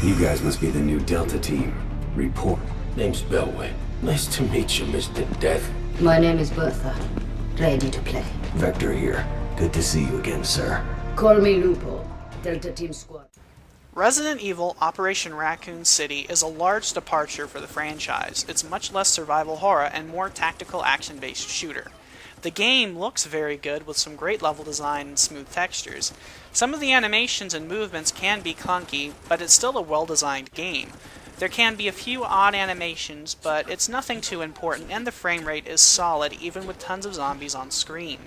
You guys must be the new Delta team. Report. Name's Belway. Nice to meet you, Mr. Death. My name is Bertha. Ready to play. Vector here. Good to see you again, sir. Call me Lupo. Delta Team Squad. Resident Evil Operation Raccoon City is a large departure for the franchise. It's much less survival horror and more tactical action-based shooter. The game looks very good with some great level design and smooth textures. Some of the animations and movements can be clunky, but it's still a well-designed game. There can be a few odd animations, but it's nothing too important, and the frame rate is solid even with tons of zombies on screen.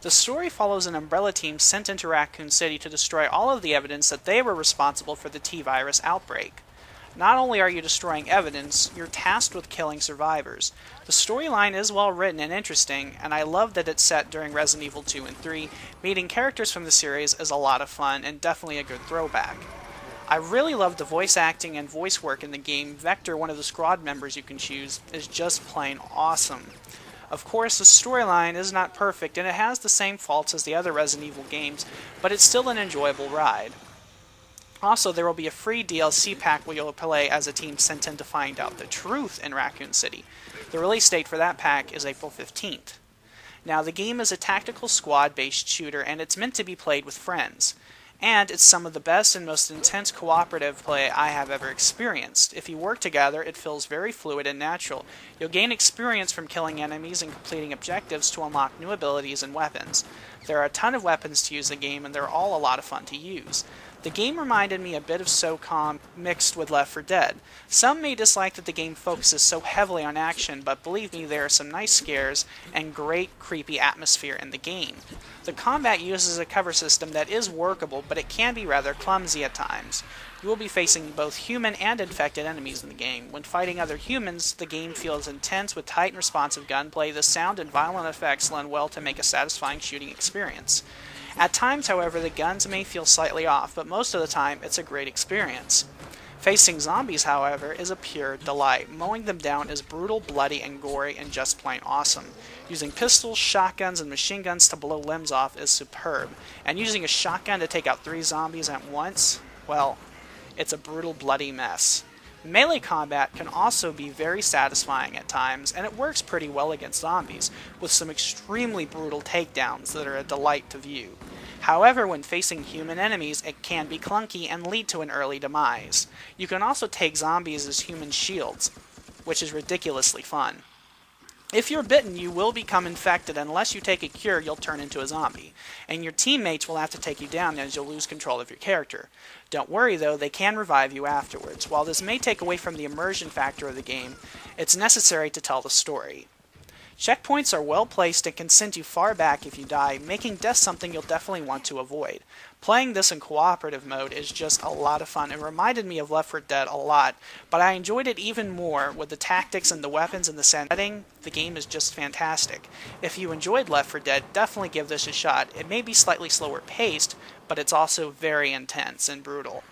The story follows an Umbrella team sent into Raccoon City to destroy all of the evidence that they were responsible for the T-virus outbreak. Not only are you destroying evidence, you're tasked with killing survivors. The storyline is well written and interesting, and I love that it's set during Resident Evil 2 and 3. Meeting characters from the series is a lot of fun and definitely a good throwback. I really love the voice acting and voice work in the game. Vector, one of the squad members you can choose, is just plain awesome. Of course, the storyline is not perfect, and it has the same faults as the other Resident Evil games, but it's still an enjoyable ride. Also, there will be a free DLC pack where you'll play as a team sent in to find out the truth in Raccoon City. The release date for that pack is April 15th. Now, the game is a tactical squad-based shooter, and it's meant to be played with friends. And it's some of the best and most intense cooperative play I have ever experienced. If you work together, it feels very fluid and natural. You'll gain experience from killing enemies and completing objectives to unlock new abilities and weapons. There are a ton of weapons to use in the game, and they're all a lot of fun to use. The game reminded me a bit of SOCOM mixed with Left 4 Dead. Some may dislike that the game focuses so heavily on action, but believe me, there are some nice scares and great creepy atmosphere in the game. The combat uses a cover system that is workable, but it can be rather clumsy at times. You will be facing both human and infected enemies in the game. When fighting other humans, the game feels intense with tight and responsive gunplay. The sound and violent effects lend well to make a satisfying shooting experience. At times, however, the guns may feel slightly off, but most of the time it's a great experience. Facing zombies, however, is a pure delight. Mowing them down is brutal, bloody, and gory, and just plain awesome. Using pistols, shotguns, and machine guns to blow limbs off is superb. And using a shotgun to take out 3 zombies at once, well, it's a brutal, bloody mess. Melee combat can also be very satisfying at times, and it works pretty well against zombies, with some extremely brutal takedowns that are a delight to view. However, when facing human enemies, it can be clunky and lead to an early demise. You can also take zombies as human shields, which is ridiculously fun. If you're bitten, you will become infected. Unless you take a cure, you'll turn into a zombie, and your teammates will have to take you down as you'll lose control of your character. Don't worry though, they can revive you afterwards. While this may take away from the immersion factor of the game, it's necessary to tell the story. Checkpoints are well placed and can send you far back if you die, making death something you'll definitely want to avoid. Playing this in cooperative mode is just a lot of fun and reminded me of Left 4 Dead a lot, but I enjoyed it even more with the tactics and the weapons and the setting. The game is just fantastic. If you enjoyed Left 4 Dead, definitely give this a shot. It may be slightly slower paced, but it's also very intense and brutal.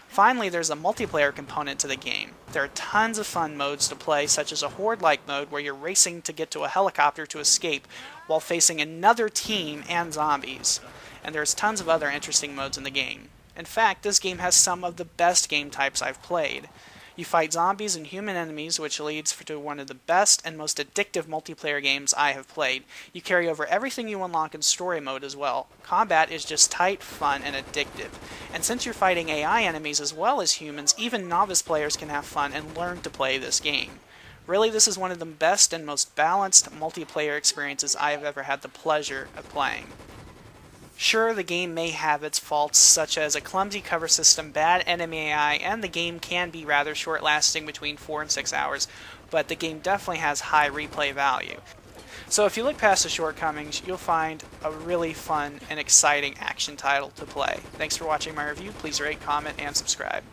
Finally, there's a multiplayer component to the game. There are tons of fun modes to play, such as a horde-like mode where you're racing to get to a helicopter to escape while facing another team and zombies. And there's tons of other interesting modes in the game. In fact, this game has some of the best game types I've played. You fight zombies and human enemies, which leads to one of the best and most addictive multiplayer games I have played. You carry over everything you unlock in story mode as well. Combat is just tight, fun, and addictive. And since you're fighting AI enemies as well as humans, even novice players can have fun and learn to play this game. Really, this is one of the best and most balanced multiplayer experiences I have ever had the pleasure of playing. Sure, the game may have its faults, such as a clumsy cover system, bad enemy AI, and the game can be rather short-lasting between 4 and 6 hours, but the game definitely has high replay value. So if you look past the shortcomings, you'll find a really fun and exciting action title to play. Thanks for watching my review. Please rate, comment, and subscribe.